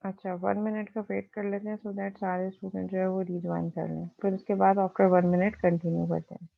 अच्छा 1 मिनट का वेट कर लेते हैं सो दैट सारे स्टूडेंट जो है वो रिज्वाइन कर लें, फिर उसके बाद आफ्टर 1 मिनट कंटिन्यू करते हैं।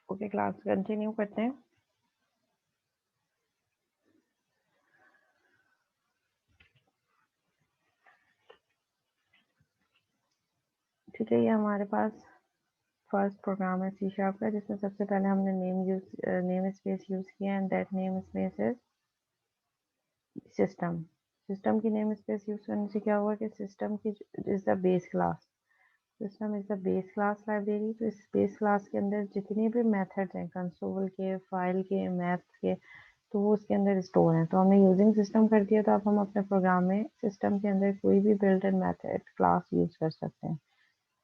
ओके क्लास कंटिन्यू करते हैं। ठीक है, ये हमारे पास फर्स्ट प्रोग्राम है सी शार्प का, जिसमें सबसे पहले हमने नेम स्पेस यूज किया and that name space is system. System की नेम स्पेस यूज करने से क्या हुआ कि सिस्टम की is the base class, system is the base class library. तो इस बेस क्लास के अंदर जितने भी मेथड्स हैं कंसोल के, फाइल के, मैथ्स के, तो वो उसके अंदर स्टोर हैं। तो हमने यूजिंग सिस्टम कर दिया, तो अब हम अपने प्रोग्राम में सिस्टम के अंदर कोई भी built in method class use कर सकते हैं।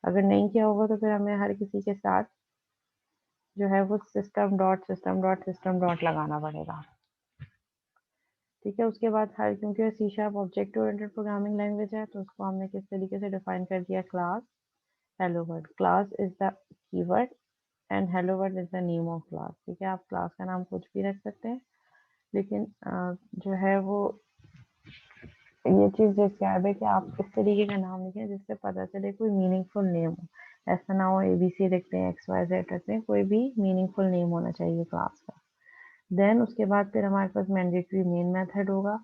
अगर नहीं किया होगा तो फिर हमें हर किसी के साथ जो है वो सिस्टम डॉट लगाना पड़ेगा। ठीक है, उसके बाद हर, क्योंकि C sharp object oriented programming language है, तो उसको हमने किस तरीके से डिफाइन कर दिया, class hello world. Class is the keyword and hello world is the name of class. ठीक है, आप क्लास का नाम कुछ भी रख सकते हैं, लेकिन जो है वो ये चीज डिस्क्राइब है कि आप इस तरीके का नाम लिखें जिससे पता चले कोई मीनिंगफुल नेम हो। ऐसा ना हो ABC लिखते हैं, XYZ रखते हैं, कोई भी मीनिंगफुल नेम होना चाहिए क्लास का। देन उसके बाद फिर हमारे पास मैंडेटरी मेन मेथड होगा।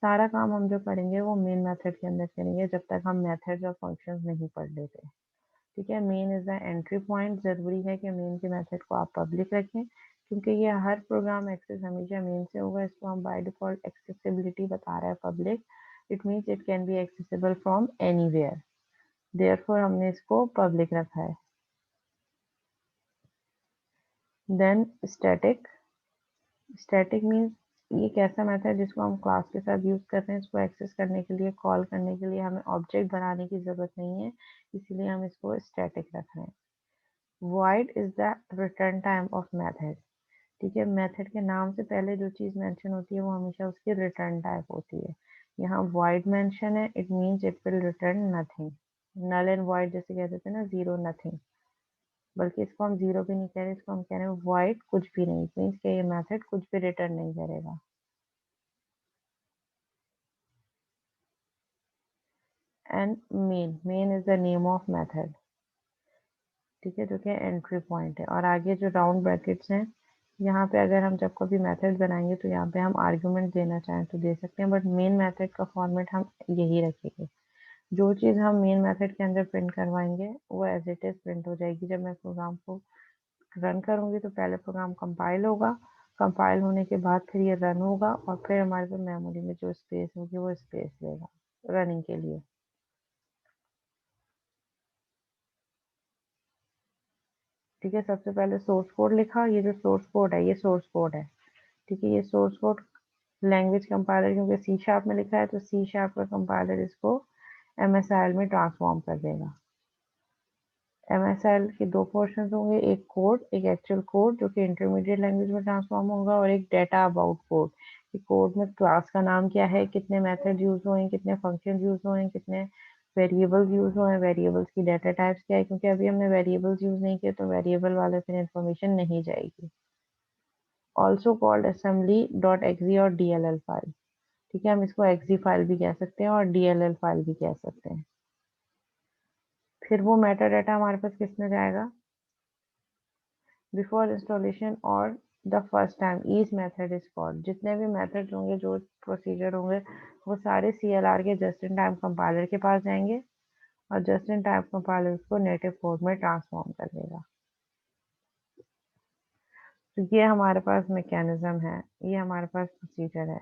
सारा काम हम जो करेंगे वो मेन मेथड के अंदर करेंगे, जब तक हम मेथड्स और फंक्शंस नहीं पढ़ लेते। ठीक है, main is the entry point. जरूरी है कि मेन के मेथड को आप पब्लिक रखें, क्योंकि ये हर प्रोग्राम एक्सेस हमेशा मेन से होगा। इसको हम बाय डिफॉल्ट एक्सेसिबिलिटी बता रहा है public, it means it can be accessible from anywhere, therefore हमने इसको पब्लिक रखा है। Then static. स्टैटिक मीन्स ये एक ऐसा मेथड है जिसको हम क्लास के साथ यूज करते हैं। इसको एक्सेस करने के लिए, कॉल करने के लिए हमें ऑब्जेक्ट बनाने की जरूरत नहीं है, इसीलिए हम इसको स्टैटिक रख रहे हैं। void is the return time of method. ठीक है, मेथड के नाम से पहले जो चीज मेंशन होती है वो हमेशा उसकी रिटर्न टाइप होती है। यहाँ void मेंशन है, it means it will return nothing. Null and void जैसे कह देते हैं ना, जीरो नथिंग, बल्कि इसको हम जीरो भी नहीं कह रहे, इसको हम कह रहे हैं void कुछ भी नहीं, मीन्स कि ये मेथड कुछ भी रिटर्न नहीं करेगा। And main is the name of method. ठीक है, जो कि एंट्री पॉइंट है। और आगे जो राउंड ब्रैकेट्स हैं, यहाँ पे अगर हम जब कभी मेथड बनाएंगे तो यहाँ पे हम आर्ग्यूमेंट देना चाहें तो दे सकते हैं, बट मेन मेथड का फॉर्मेट हम यही रखेंगे। जो चीज़ हम मेन मेथड के अंदर प्रिंट करवाएंगे वो एज इट इज प्रिंट हो जाएगी। जब मैं प्रोग्राम को रन करूंगी तो पहले प्रोग्राम कंपाइल होगा, कंपाइल होने के बाद फिर ये रन होगा, और फिर हमारे पास मेमोरी में जो स्पेस होगी वो स्पेस लेगा रनिंग के लिए। ठीक है, सबसे पहले सोर्स कोड लिखा। ये जो सोर्स कोड है ये सोर्स कोड है। ठीक है, ये सोर्स कोड लैंग्वेज कंपाइलर, क्योंकि सी शार्प में लिखा है तो सी शार्प का कंपाइलर इसको MSIL में ट्रांसफॉर्म कर देगा। MSIL के दो पोर्शन होंगे, एक कोड, एक एक्चुअल कोड जो कि इंटरमीडिएट लैंग्वेज में ट्रांसफॉर्म होगा, और एक डेटा अबाउट कोड। कोड में क्लास का नाम क्या है, कितने मेथड यूज हुए, कितने फंक्शन यूज हुए, कितने वेरिएबल्स यूज हुए, वेरिएबल्स की डाटा टाइप्स क्या है, क्योंकि अभी हमने वेरिएबल्स यूज नहीं किए तो वेरिएबल वाले फिर इंफॉर्मेशन नहीं जाएगी। Also called assembly dot exe और DLL फाइल। ठीक है, हम इसको एक्जी फाइल भी कह सकते हैं और DLL फाइल भी कह सकते हैं। फिर वो मेटा डाटा हमारे पास किसमें जाएगा, बिफोर इंस्टॉलेशन और the first time each method is called. जितने भी मेथड होंगे, जो प्रोसीजर होंगे, वो सारे CLR के जस्ट इन टाइम कंपाइलर के पास जाएंगे, और जस्ट इन टाइम कंपाइलर उसको नेटिव कोड में ट्रांसफॉर्म कर देगा। तो ये हमारे पास मैकेनिज्म है, ये हमारे पास प्रोसीजर है।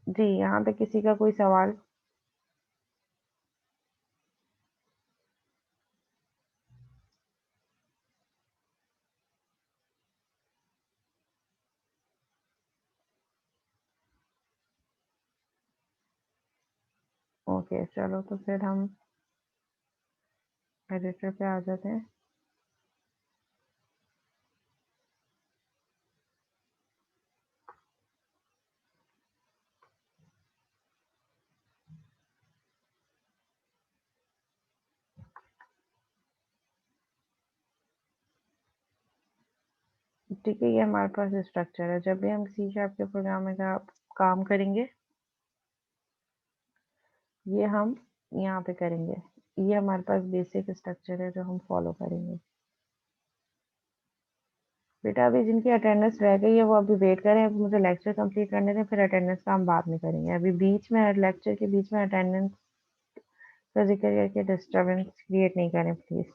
जी, यहाँ पे किसी का कोई सवाल? ओके, चलो तो फिर हम एडिटर पे आ जाते हैं। ठीक है, ये हमारे पास स्ट्रक्चर है। जब भी हम सी शार्प के प्रोग्राम में का काम करेंगे, ये हम यहाँ पे करेंगे। ये हमारे पास बेसिक स्ट्रक्चर है जो हम फॉलो करेंगे। बेटा अभी जिनकी अटेंडेंस रह गई है वो अभी वेट करें, अभी मुझे लेक्चर कंप्लीट करने दें, फिर अटेंडेंस का हम बाद में करेंगे। अभी बीच में लेक्चर के बीच में अटेंडेंस का जिक्र करके डिस्टर्बेंस क्रिएट नहीं करें प्लीज।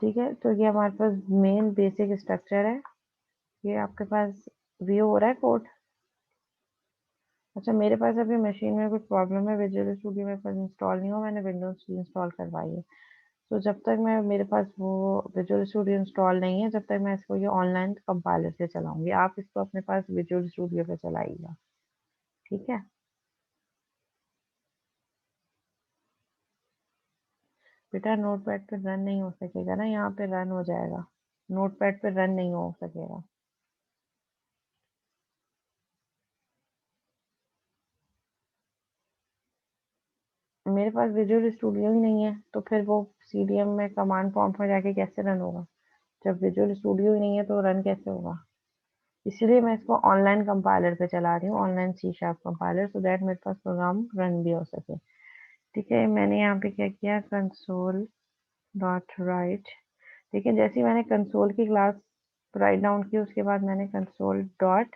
ठीक है, तो ये हमारे पास मेन बेसिक स्ट्रक्चर है। ये आपके पास व्यू हो रहा है कोड? अच्छा, मेरे पास अभी मशीन में कुछ प्रॉब्लम है, विजुअल स्टूडियो मेरे पास इंस्टॉल नहीं हुआ, मैंने विंडोज इंस्टॉल करवाई है। तो जब तक मैं मेरे पास वो विजुअल स्टूडियो इंस्टॉल नहीं है, जब तक मैं इसको ये ऑनलाइन कंपाइलर से चलाऊंगी। आप इसको अपने पास विजुअल स्टूडियो पे चलाइएगा, ठीक है? बेटा नोटपैड पे रन नहीं हो सकेगा ना, यहाँ पे रन हो जाएगा, नोटपैड पे रन नहीं हो सकेगा। मेरे पास विजुअल स्टूडियो ही नहीं है, तो फिर वो सीडीएम में कमांड प्रॉम्प्ट में जाके कैसे रन होगा? जब विजुअल स्टूडियो ही नहीं है तो रन कैसे होगा? इसीलिए मैं इसको ऑनलाइन कंपाइलर पे चला रही हूँ, online C sharp compiler, so that मेरे पास प्रोग्राम रन भी हो सके। ठीक है, मैंने यहाँ पे क्या किया, कंसोल डॉट राइट। ठीक है, जैसे ही मैंने कंसोल की क्लास राइट डाउन की, उसके बाद मैंने कंसोल डॉट,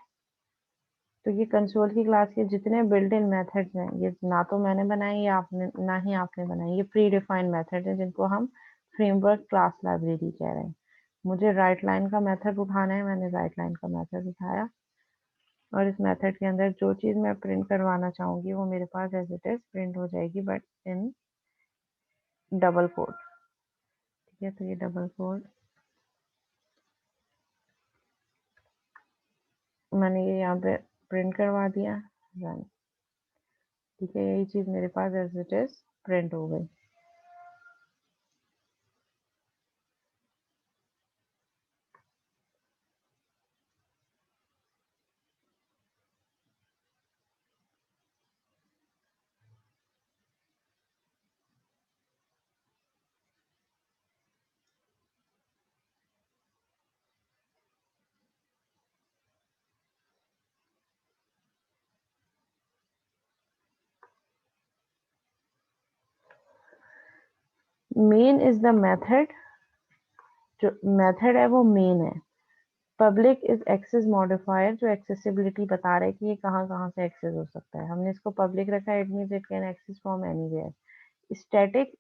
तो ये कंसोल की क्लास के जितने बिल्ट इन मेथड्स हैं, ये ना तो मैंने बनाए या आपने, ना ही आपने बनाए, ये प्री डिफाइंड मेथड है जिनको हम फ्रेमवर्क क्लास लाइब्रेरी कह रहे हैं। मुझे राइट लाइन का मेथड उठाना है, मैंने राइट लाइन का मेथड उठाया, और इस मेथड के अंदर जो चीज़ मैं प्रिंट करवाना चाहूंगी वो मेरे पास एज इट इज प्रिंट हो जाएगी, बट इन डबल कोड। ठीक है, तो ये डबल कोड मैंने ये यहाँ पे प्रिंट करवा दिया, रन। ठीक है, यही चीज़ मेरे पास एज इट इज प्रिंट हो गई। मेन इज द मेथड, जो मेथड है वो मेन है। पब्लिक इज एक्सेस मॉडिफायर, जो एक्सेसिबिलिटी बता रहा है कि ये कहाँ कहाँ से एक्सेस हो सकता है, हमने इसको पब्लिक रखा है, it means it can access from anywhere. Static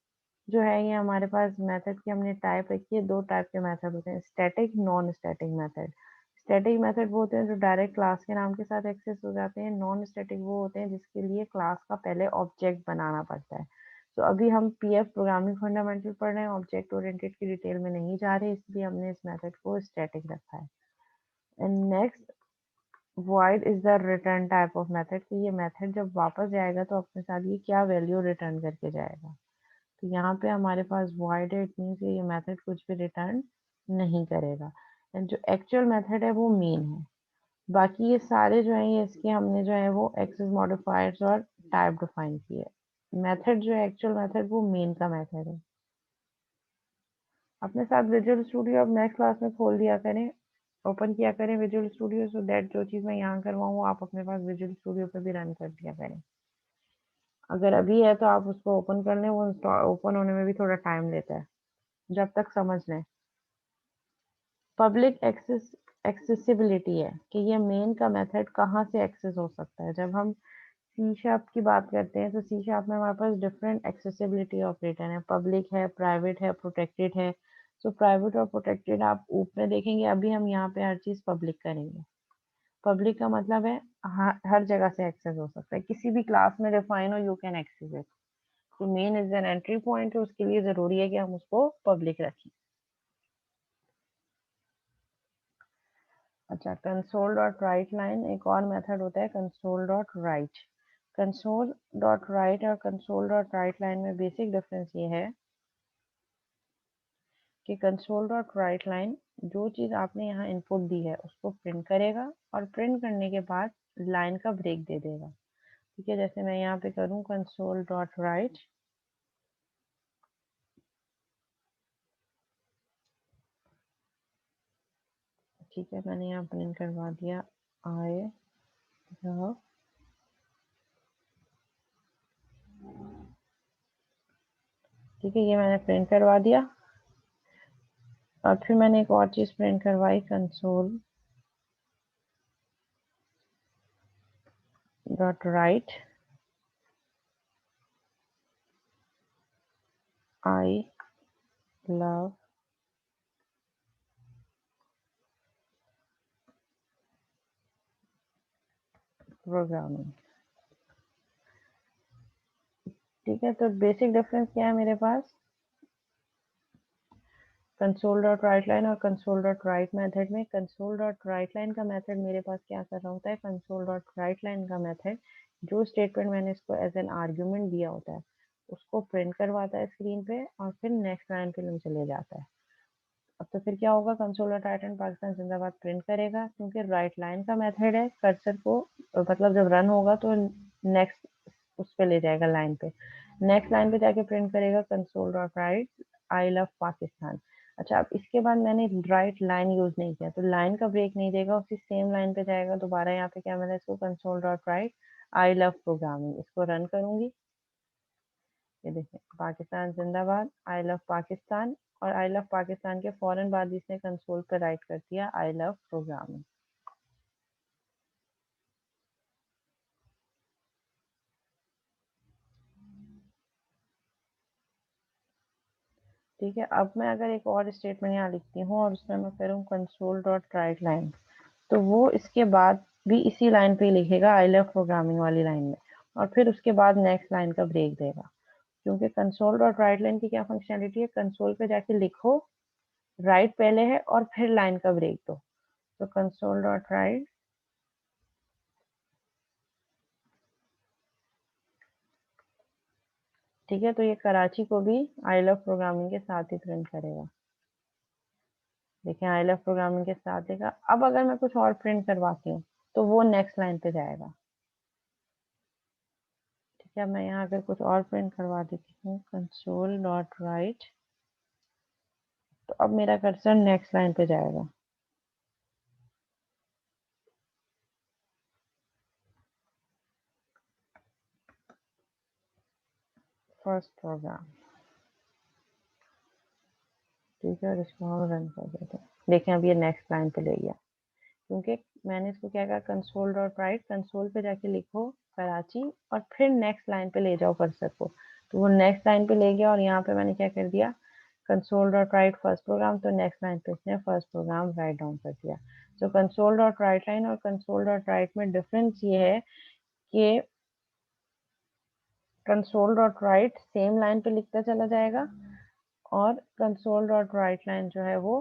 जो है, ये हमारे पास मेथड की हमने टाइप रखी है, दो टाइप के मेथड होते हैं, static non static method. Static method वो होते हैं जो डायरेक्ट क्लास के नाम के साथ एक्सेस हो जाते हैं, नॉन स्टैटिक वो होते हैं जिसके लिए क्लास का पहले ऑब्जेक्ट बनाना पड़ता है। तो अभी हम पीएफ प्रोग्रामिंग फंडामेंटल पढ़ रहे हैं, ऑब्जेक्ट ओरिएंटेड की डिटेल में नहीं जा रहे, इसलिए हमने इस मेथड को स्टैटिक रखा है। And next, void is the return type of method, कि ये मेथड जब वापस जाएगा तो अपने साथ ये क्या वैल्यू रिटर्न करके जाएगा। तो यहाँ पे हमारे पास void है, इट मीन्स ये मेथड कुछ भी रिटर्न नहीं करेगा। एंड जो एक्चुअल मेथड है वो मेन है, बाकी ये सारे जो है ये इसके हमने जो है वो एक्सेस मॉडिफायर्स और टाइप डिफाइन किए। मेथड जो है एक्चुअल मेथड वो मेन का मेथड है। अपने साथ विजुअल स्टूडियो अब नेक्स्ट क्लास में खोल दिया करें, ओपन किया करें विजुअल स्टूडियो, सो दैट जो चीज़ मैं यहाँ करवाऊँ वो आप अपने पास विजुअल स्टूडियो पे भी रन कर दिया करें। अगर अभी है तो आप उसको ओपन कर लें, वो ओपन होने में भी थोड़ा टाइम लेता है, जब तक समझ लें। पब्लिक एक्सेस एक्सेसिबिलिटी है कि ये मेन का मेथड कहाँ से एक्सेस हो सकता है। जब हम सी शार्प की बात करते हैं तो सी शार्प में हमारे पास डिफरेंट एक्सेसिबिलिटी ऑपरेटर है, पब्लिक है, प्राइवेट है, प्रोटेक्टेड है। सो प्राइवेट और प्रोटेक्टेड आप ऊपर देखेंगे, अभी हम यहाँ पे हर चीज़ पब्लिक करेंगे। पब्लिक का मतलब है हर जगह से एक्सेस हो सकता है, किसी भी क्लास में डिफाइन हो, यू कैन एक्सेस इट। तो main is an entry point है, उसके लिए जरूरी है कि हम उसको पब्लिक रखें। अच्छा, कंसोल डॉट राइट लाइन एक और मेथड होता है, console dot right. Console dot right और कंसोल डॉट राइट लाइन में बेसिक डिफरेंस ये है कि कंसोल डॉट राइट लाइन जो चीज़ आपने यहाँ इनपुट दी है उसको प्रिंट करेगा, और प्रिंट करने के बाद लाइन का ब्रेक दे देगा। ठीक है, जैसे मैं यहाँ पे करूँ कंसोल डॉट राइट, ठीक है, मैंने यहाँ प्रिंट करवा दिया आई लव ठीक है, ये मैंने प्रिंट करवा दिया। और फिर मैंने एक और चीज प्रिंट करवाई, console dot right I love programming. ठीक है, तो बेसिक डिफरेंस क्या है मेरे पास, कंसोल डॉट राइट लाइन और कंसोल डॉट राइट मेथड में। कंसोल डॉट राइट लाइन का मेथड मेरे पास क्या कर रहा होता है, कंसोल डॉट राइट लाइन का मेथड जो स्टेटमेंट मैंने इसको एज एन आर्ग्यूमेंट दिया होता है उसको प्रिंट करवाता है स्क्रीन पे और फिर नेक्स्ट लाइन पे चले जाता है। अब तो फिर क्या होगा, console dot right and Pakistan जिंदाबाद प्रिंट करेगा क्योंकि राइट लाइन का मेथड है, कर्सर को मतलब जब रन होगा तो नेक्स्ट उस पे ले जाएगा लाइन पे, नेक्स्ट लाइन पे जाके प्रिंट करेगा console dot right I love Pakistan. अच्छा, अब इसके बाद मैंने राइट लाइन यूज नहीं किया तो लाइन का ब्रेक नहीं देगा, उसी सेम लाइन पे जाएगा दोबारा। यहाँ पे क्या मैंने इसको console dot right I love programming, इसको रन करूंगी, ये देखिए पाकिस्तान जिंदाबाद आई लव पाकिस्तान, और आई लव पाकिस्तान के फौरन बाद इसने कंसोल पर राइट कर दिया आई लव प्रोग्रामिंग। ठीक है, अब मैं अगर एक और स्टेटमेंट यहाँ लिखती हूँ और उसमें मैं करूँ कंसोल डॉट राइट लाइन, तो वो इसके बाद भी इसी लाइन पे लिखेगा आई लव प्रोग्रामिंग वाली लाइन में, और फिर उसके बाद नेक्स्ट लाइन का ब्रेक देगा। क्योंकि कंसोल डॉट राइट लाइन की क्या फंक्शनलिटी है, कंसोल पे जाके लिखो, राइट पहले है और फिर लाइन का ब्रेक दो। तो कंसोल डॉट राइट, ठीक है, तो ये कराची को भी आई लव प्रोग्रामिंग के साथ ही प्रिंट करेगा। देखिए आई लव प्रोग्रामिंग के साथ देगा। अब अगर मैं कुछ और प्रिंट करवाती हूँ तो वो नेक्स्ट लाइन पे जाएगा। ठीक है, मैं यहाँ अगर कुछ और प्रिंट करवा देती हूँ कंसोल डॉट राइट, तो अब मेरा कर्सर नेक्स्ट लाइन पे जाएगा। फर्स्ट प्रोग्राम, ठीक है, और इसको हम रन कर देते हैं। देखें अब ये नेक्स्ट लाइन पे ले गया, क्योंकि मैंने इसको क्या कहा, कंसोल डॉट राइट, कंसोल पे जाके लिखो कराची और फिर नेक्स्ट लाइन पे ले जाओ कर्सर को, तो वो नेक्स्ट लाइन पे ले गया। और यहाँ पे मैंने क्या कर दिया, console dot write first program, तो नेक्स्ट लाइन पे इसने फर्स्ट प्रोग्राम राइट डाउन कर दिया। तो कंसोल डॉट राइट लाइन और कंसोल डॉट राइट में डिफरेंस ये है कि console dot write same line पे लिखता चला जाएगा और कंसोल डॉट राइट लाइन जो है वो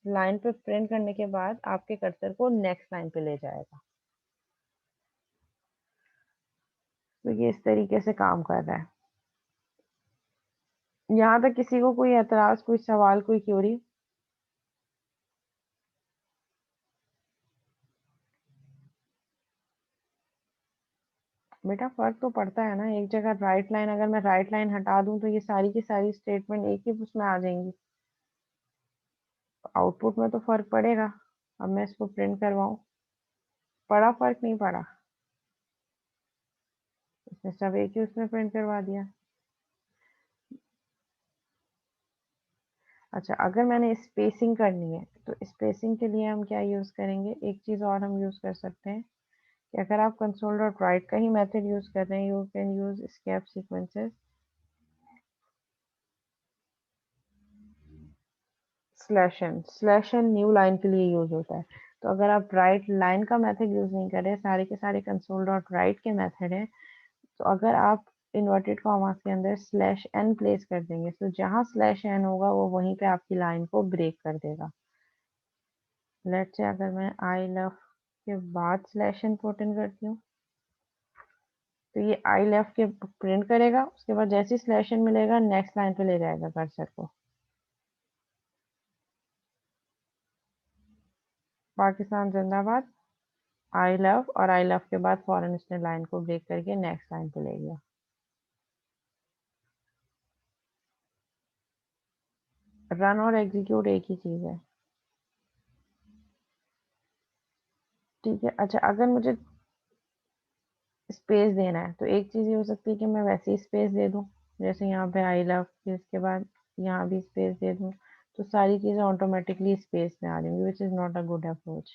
लाइन पे प्रिंट करने के बाद आपके कर्सर को नेक्स्ट लाइन पे ले जाएगा। तो ये इस तरीके से काम कर रहा है। यहाँ तक किसी को कोई एतराज, कोई सवाल, कोई क्यूरी? बेटा फर्क तो पड़ता है ना, एक जगह राइट लाइन, अगर मैं राइट लाइन हटा दूं तो ये सारी की सारी स्टेटमेंट एक ही उसमें आ जाएंगी, आउटपुट में तो फर्क पड़ेगा। अब मैं इसको प्रिंट करवाऊं, पड़ा, फर्क नहीं पड़ा, इसने सब एक ही उसमें प्रिंट करवा दिया। अच्छा, अगर मैंने स्पेसिंग करनी है तो स्पेसिंग के लिए हम क्या यूज करेंगे, एक चीज और हम यूज कर सकते हैं कि अगर आप कंसोल डॉट राइट का ही मेथड यूज कर रहे हैं, you can use escape sequences slash n new line के लिए यूज होता है। तो अगर आप राइट लाइन का मेथड यूज नहीं कर रहे, सारे के सारे कंसोल डॉट राइट के मेथड है, तो अगर आप इन्वर्टेड कॉमास के अंदर स्लैश एन प्लेस कर देंगे तो जहां स्लैश एन होगा वो वहीं पे आपकी लाइन को ब्रेक कर देगा। लेट से अगर मैं आई लव के बाद स्लैश एन पुट इन करती हूँ तो ये आई लेफ्ट के प्रिंट करेगा, उसके बाद जैसे स्लैश एन मिलेगा नेक्स्ट लाइन पे ले जाएगा कर्सर को। पाकिस्तान जिंदाबाद आई लव, और आई लव के बाद फौरन इसने लाइन को ब्रेक करके नेक्स्ट लाइन पे ले गया। रन और एग्जीक्यूट एक ही चीज है। ठीक है, अच्छा अगर मुझे स्पेस देना है तो एक चीज ये हो सकती है कि मैं वैसे ही स्पेस दे दूं, जैसे यहाँ पे आई लव, फिर इसके बाद यहाँ भी स्पेस दे दूँ, तो सारी चीज़ें ऑटोमेटिकली स्पेस में आ रही होंगी, which is not a good approach.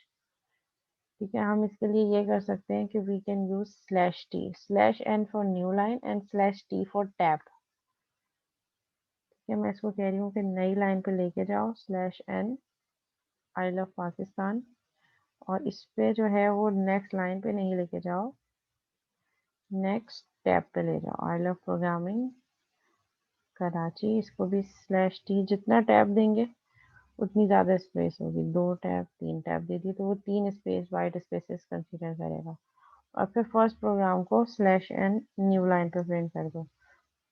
ठीक है, हम इसके लिए ये कर सकते हैं कि we can use /t/n for new line and /t for tab. ठीक है, मैं इसको कह रही हूँ कि नई लाइन पे लेके जाओ /n आई लव पाकिस्तान, और इस पे जो है वो नेक्स्ट लाइन पे नहीं लेके जाओ, नेक्स्ट टैब पे ले जाओ आई लव प्रोग्रामिंग कराची। इसको भी /t, जितना टैब देंगे उतनी ज़्यादा स्पेस होगी, 2 टैब 3 टैब दे दी तो वो 3 स्पेस वाइट स्पेसेस कंसीडर करेगा। और फिर फर्स्ट प्रोग्राम को /n न्यू लाइन पे प्रिंट कर दो।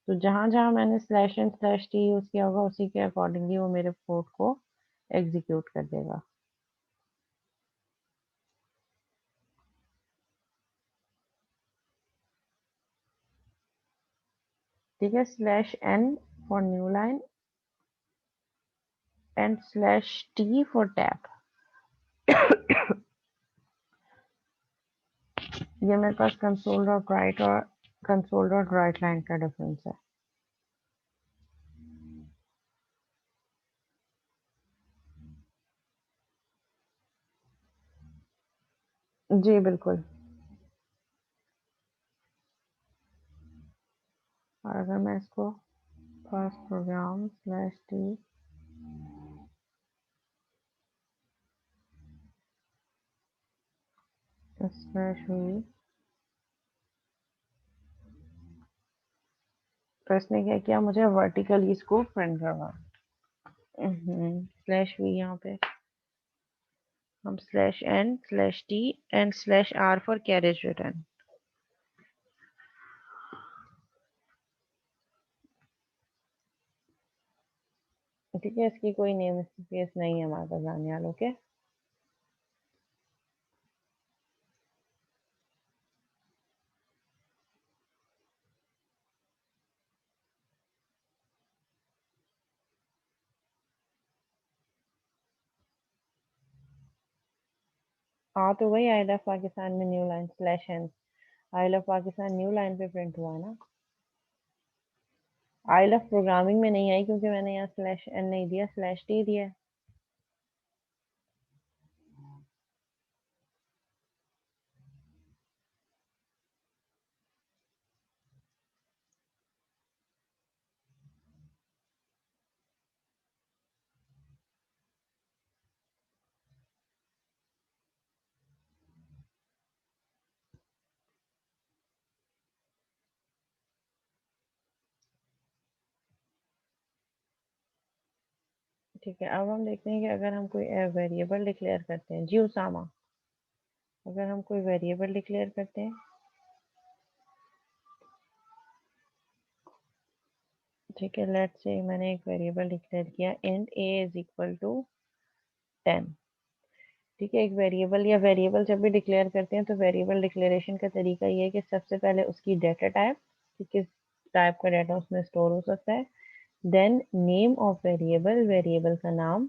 तो जहाँ जहाँ मैंने /n/t यूज़ किया होगा उसी के अकॉर्डिंगली वो मेरे कोड को एग्जीक्यूट कर देगा। ठीक है, /n for new line and /t for tab. ये मेरे पास कंसोल डॉट राइट और कंसोल डॉट राइट लाइन का डिफरेंस है। जी बिल्कुल। और अगर मैं इसको फर्स्ट प्रोग्राम /t /v, तो इसने क्या किया, मुझे वर्टिकली इसको प्रिंट करवा /v यहाँ पे हम /n/t and /r for carriage return. ठीक है, इसकी कोई नेम स्पेस नहीं है हमारे पास आने वालों के। हाँ तो वही आई लव पाकिस्तान में new line /n, I love Pakistan new line पे प्रिंट हुआ है ना। आई लव प्रोग्रामिंग में नहीं आई क्योंकि मैंने यहाँ /n नहीं दिया, /t दिया है। ठीक है, अब हम देखते हैं कि अगर हम कोई वेरिएबल डिक्लेयर करते हैं, जी उसामा, अगर हम कोई वेरिएबल डिक्लेयर करते हैं, ठीक है, लेट्स से मैंने एक वेरिएबल डिक्लेयर किया int a is equal to 10। ठीक है, एक वेरिएबल या वेरिएबल जब भी डिक्लेयर करते हैं तो वेरिएबल डिक्लेरेशन का तरीका ये है कि सबसे पहले उसकी डाटा टाइप, कि किस टाइप का डाटा उसमें स्टोर हो सकता है, then name of variable, variable का नाम,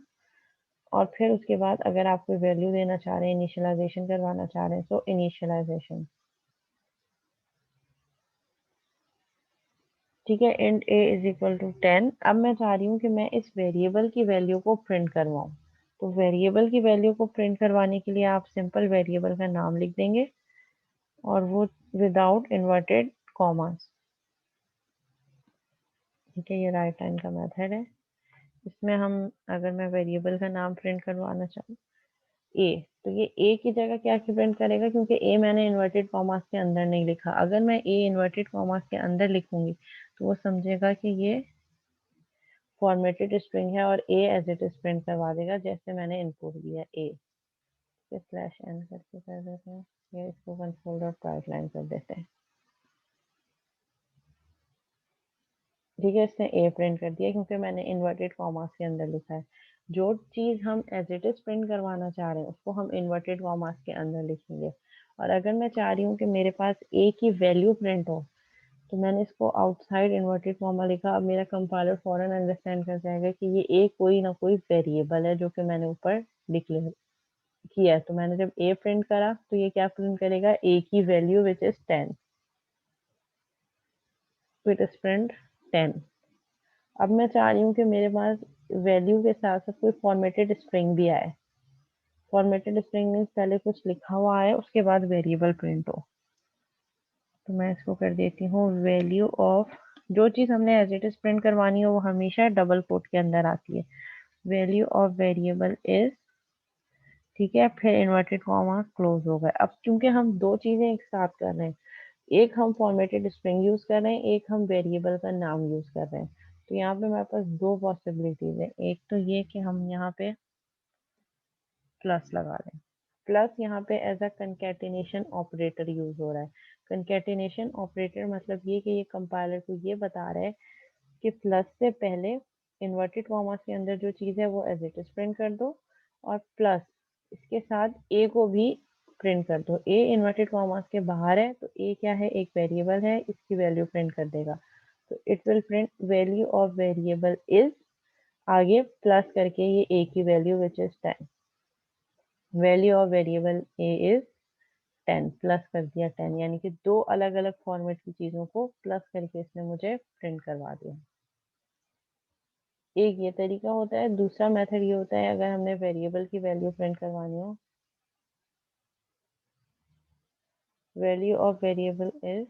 और फिर उसके बाद अगर आप कोई वैल्यू देना चाह रहे हैं, इनिशियलाइजेशन करवाना चाह रहे हैं, तो इनिशियलाइजेशन। ठीक है, int a is equal to 10। अब मैं चाह रही हूँ कि मैं इस वेरिएबल की वैल्यू को प्रिंट करवाऊँ। तो वेरिएबल की वैल्यू को प्रिंट करवाने के लिए आप सिंपल वेरिएबल का नाम लिख देंगे और वो विदाउट इन्वर्टेड कॉमास। ठीक है, ये राइट लाइन का मेथड है। इसमें हम, अगर मैं वेरिएबल का नाम प्रिंट करवाना चाहूँ ए, तो ये ए की जगह क्या प्रिंट करेगा, क्योंकि ए मैंने इन्वर्टेड कॉमास के अंदर नहीं लिखा। अगर मैं ए इन्वर्टेड कॉमास के अंदर लिखूंगी तो वो समझेगा कि ये फॉर्मेटेड स्ट्रिंग है और ए एज इट इज प्रिंट करवा देगा जैसे मैंने इनपुट दिया ए। /n करके कर देते हैं, या इसको कंसोल डॉट राइट लाइन कर देते हैं। ठीक है, इसने ए प्रिंट कर दिया क्योंकि मैंने इन्वर्टेड कॉमास के अंदर लिखा है। जो चीज़ हम एज इट इज प्रिंट करवाना चाह रहे हैं उसको हम इन्वर्टेड कॉमास के अंदर लिखेंगे। और अगर मैं चाह रही हूँ कि मेरे पास ए की वैल्यू प्रिंट हो तो मैंने इसको आउटसाइड इन्वर्टेड कॉमा लिखा। अब मेरा कंपाइलर फौरन अंडरस्टैंड कर जाएगा कि ये ए कोई ना कोई वेरिएबल है जो कि मैंने ऊपर डिक्लेयर किया है। तो मैंने जब ए प्रिंट करा तो ये क्या प्रिंट करेगा, ए की वैल्यू विच इज 10। तो इट इज प्रिंट 10। अब मैं चाह रही हूँ कि मेरे पास वैल्यू के साथ साथ कोई फॉर्मेटेड स्ट्रिंग भी आए। फॉर्मेटेड स्ट्रिंग मीन्स पहले कुछ लिखा हुआ है उसके बाद वेरिएबल प्रिंट हो। तो मैं इसको कर देती हूँ वैल्यू ऑफ, जो चीज़ हमने एज इट इज प्रिंट करवानी हो वो हमेशा डबल कोट के अंदर आती है। वैल्यू ऑफ वेरिएबल इज, ठीक है, फिर इन्वर्टेड कॉमा क्लोज हो गया। अब क्योंकि हम दो चीज़ें एक साथ कर रहे हैं, एक हम फॉर्मेटेड स्ट्रिंग यूज़ कर रहे हैं, एक हम वेरिएबल का नाम यूज़ कर रहे हैं, तो यहाँ पे मेरे पास दो पॉसिबिलिटीज है। एक तो ये कि हम यहाँ पे प्लस लगा दें। प्लस यहाँ पे as a concatenation operator use हो रहा है। कंकैटिनेशन ऑपरेटर मतलब ये कि ये कंपाइलर को ये बता रहा है कि प्लस से पहले इन्वर्टेड कॉमास के अंदर जो चीज़ है वो एज इट इज प्रिंट कर दो, और प्लस इसके साथ ए को भी प्रिंट कर दो। ए इन्वर्टेड कॉमास के बाहर है तो ए क्या है, एक वेरिएबल है, इसकी वैल्यू प्रिंट कर देगा। तो it will print value of variable is, आगे प्लस करके ये ए की value which is 10। Value of variable A is 10, plus कर दिया 10, यानी कि दो अलग अलग फॉर्मेट की चीज़ों को प्लस करके इसने मुझे प्रिंट करवा दिया। एक ये तरीका होता है। दूसरा मेथड ये होता है अगर हमने वेरिएबल की वैल्यू प्रिंट करवानी हो, वैल्यू ऑफ वेरिएबल इज,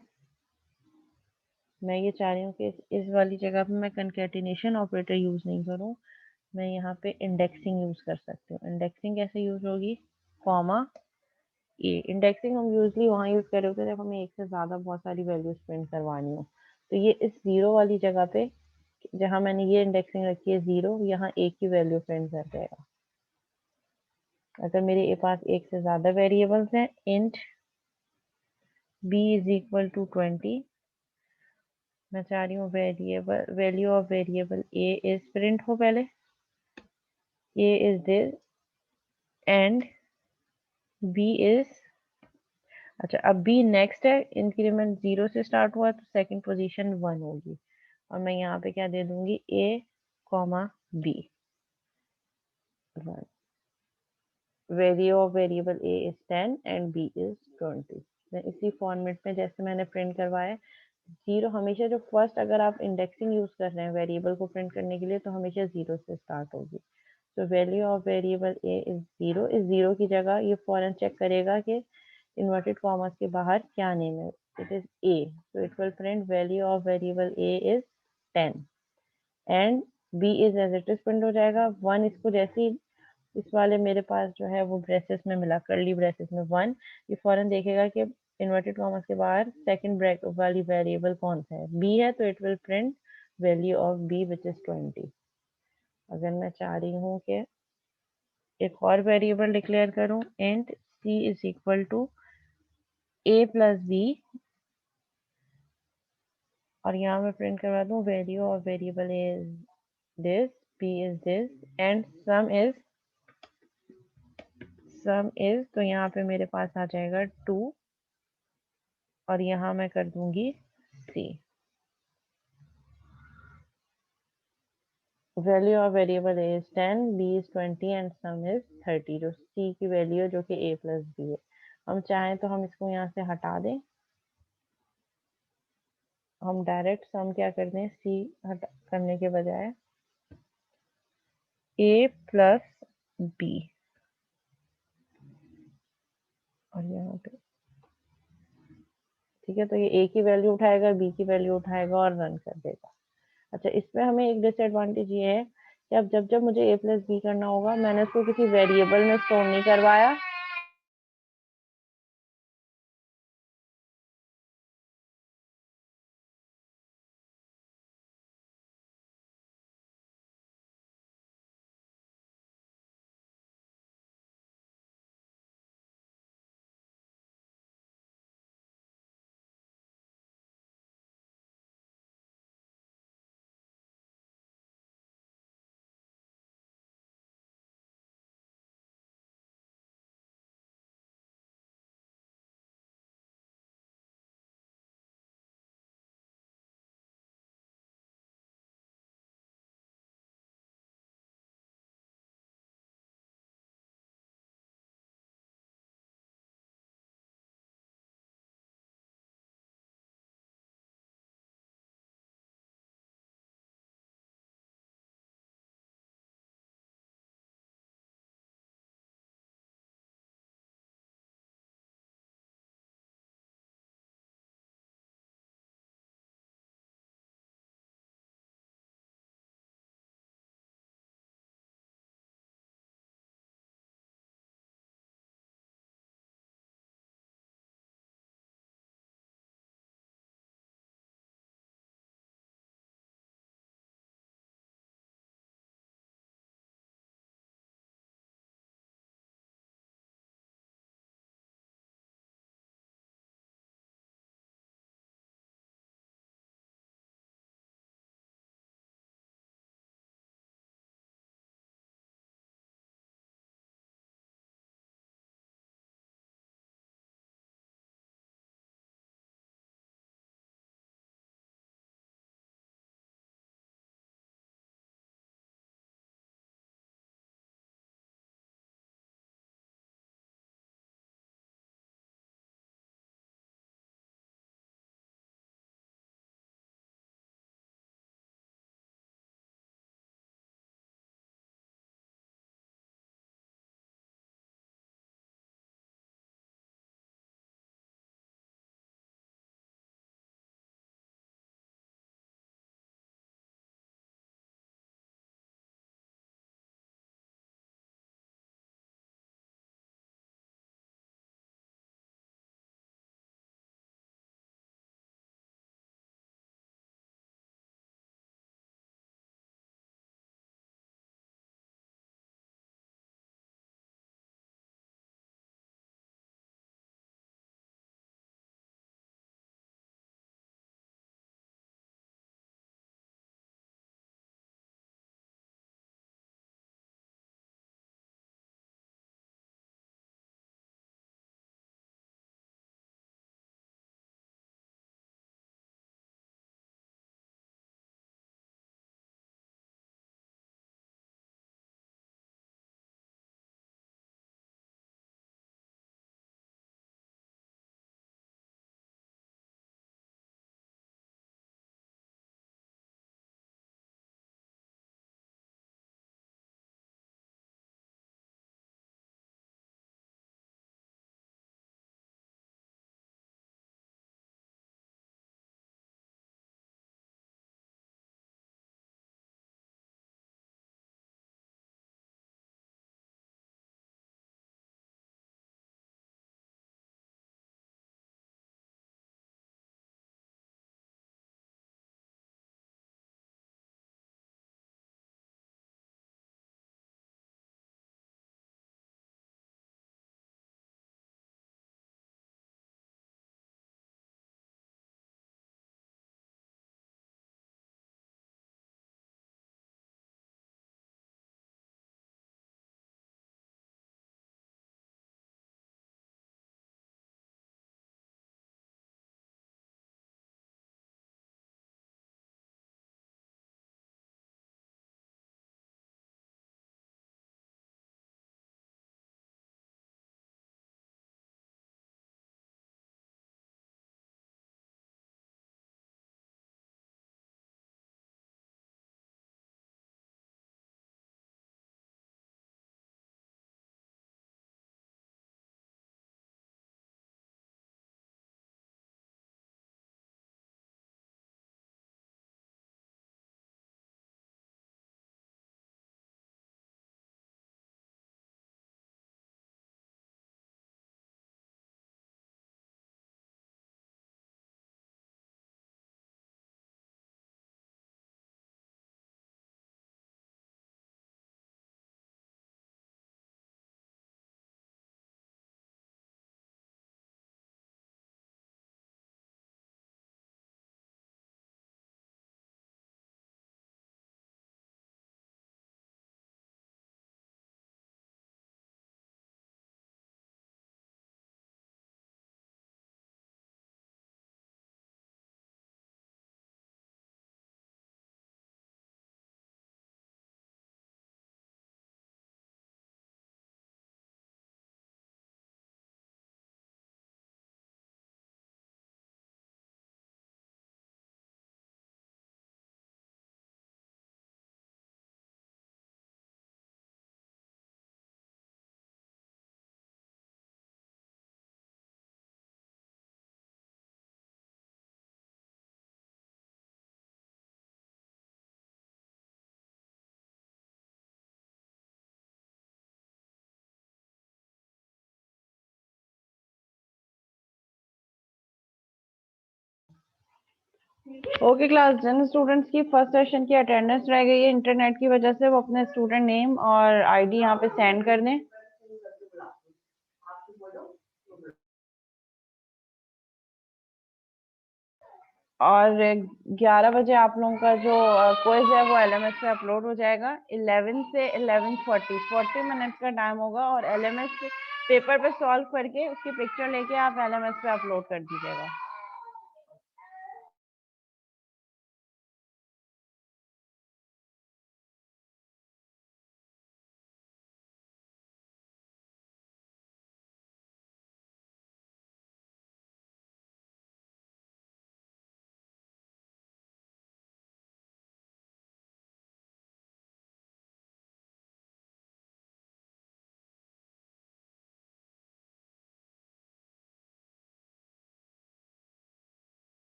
मैं ये चाह रही हूँ कि इस वाली जगह पे मैं कंकैटिनेशन ऑपरेटर यूज़ नहीं करूँ, मैं यहाँ पे इंडेक्सिंग यूज़ कर सकती हूँ। इंडेक्सिंग कैसे यूज़ होगी, कॉमा ए। इंडेक्सिंग हम यूजली वहाँ यूज़ कर रहे होते हैं जब हमें एक से ज़्यादा बहुत सारी वैल्यूज प्रिंट करवानी हो। तो ये इस ज़ीरो वाली जगह पे जहाँ मैंने ये इंडेक्सिंग रखी है ज़ीरो, यहाँ एक की वैल्यू प्रिंट कर देगा। अगर मेरे पास एक से ज़्यादा वेरिएबल्स हैं, int b is equal to 20, मैं चाह रही हूँ variable value of variable a is print हो पहले, a is this and b is, अच्छा अब b नेक्स्ट है, इंक्रीमेंट 0 से स्टार्ट हुआ तो सेकंड पोजीशन 1 होगी, और मैं यहाँ पे क्या दे दूंगी, a comma b। Value of variable a is 10 and b is 20। मैं इसी फॉर्मेट में जैसे मैंने प्रिंट करवाया, जीरो हमेशा जो फर्स्ट, अगर आप इंडेक्सिंग यूज कर रहे हैं वेरिएबल को प्रिंट करने के लिए तो हमेशा जीरो से स्टार्ट होगी। तो value of variable a is zero, इस जीरो की जगह ये फौरन चेक करेगा कि इन्वर्टेड कॉमास के बाहर क्या नेम है, it is a, so it will print value of variable a is 10 and b is as it is print हो जाएगा। 1 इसको जैसे ही इस वाले मेरे पास जो है वो ब्रेसेस में मिला, करली ब्रेसेस में 1, ये फौरन देखेगा कि इन्वर्टेड कॉमास के बाहर सेकंड ब्रैकेट वाली वेरिएबल कौन सा है, b है, तो it will print value of b which is 20। अगर मैं चाह रही हूँ कि एक और वेरिएबल डिक्लेयर करूँ, int c is equal to a plus b, और यहाँ मैं प्रिंट करवा दूँ value of variable is this, b is this and sum is, तो यहाँ पे मेरे पास आ जाएगा 2, और यहाँ मैं कर दूंगी c। Value of variable a is 10, b is 20 and sum is 30, जो c की वैल्यू है जो कि a प्लस b है। हम चाहें तो हम इसको यहाँ से हटा दें, हम डायरेक्ट सम क्या कर दें, c हटा करने के बजाय a प्लस b, और यहाँ पे ठीक है, तो ये a की वैल्यू उठाएगा, b की वैल्यू उठाएगा और रन कर देगा। अच्छा, इसमें हमें एक डिसएडवांटेज ये है कि अब जब जब मुझे a प्लस बी करना होगा, मैंने उसको किसी वेरिएबल में स्टोर नहीं करवाया, ओके क्लास, जिन स्टूडेंट्स की फर्स्ट सेशन की अटेंडेंस रह गई है इंटरनेट की वजह से, वो अपने स्टूडेंट नेम और आईडी यहाँ पे सेंड कर दें। और 11 बजे आप लोगों का जो क्विज है वो एलएमएस पे अपलोड हो जाएगा। 11 से 11:40 40 मिनट्स का टाइम होगा, और एलएमएस पेपर पे सॉल्व करके उसकी पिक्चर लेके आप एलएमएस पे अपलोड कर दीजिएगा।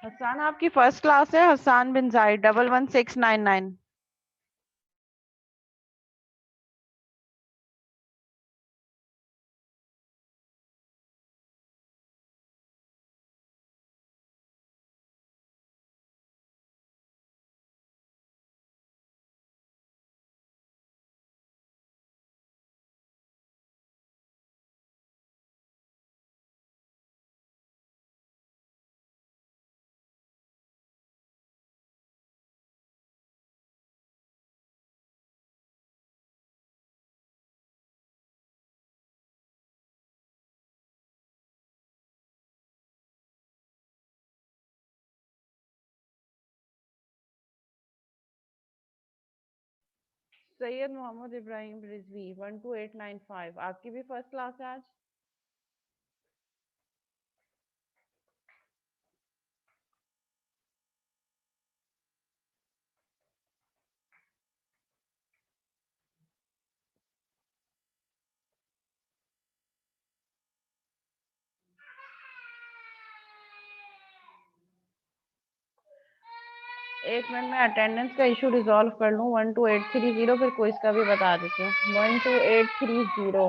हसान आपकी फर्स्ट क्लास है, हसान बिन जायद 11699। सैयद मोहम्मद इब्राहिम रिजवी 12895, आपकी भी फर्स्ट क्लास है आज। 1 मिनट में अटेंडेंस का इशू रिजॉल्व कर लूँ। 12830, फिर क्विज का भी बता देती हूँ। 12830,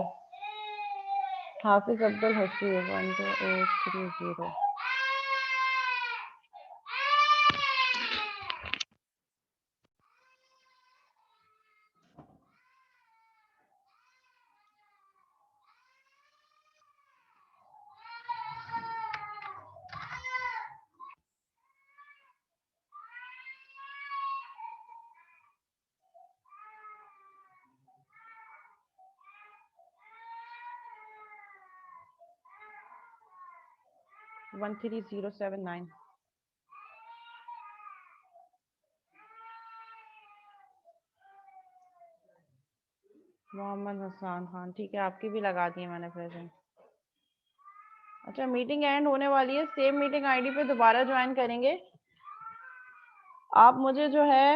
हाफिज अब्दुल हसीब 12830। 13079। मोहम्मद हसान खान, ठीक है, आपकी भी लगा दी है मैंने प्रेजेंट। अच्छा, मीटिंग एंड होने वाली है, सेम मीटिंग आईडी पे दोबारा ज्वाइन करेंगे। आप मुझे जो है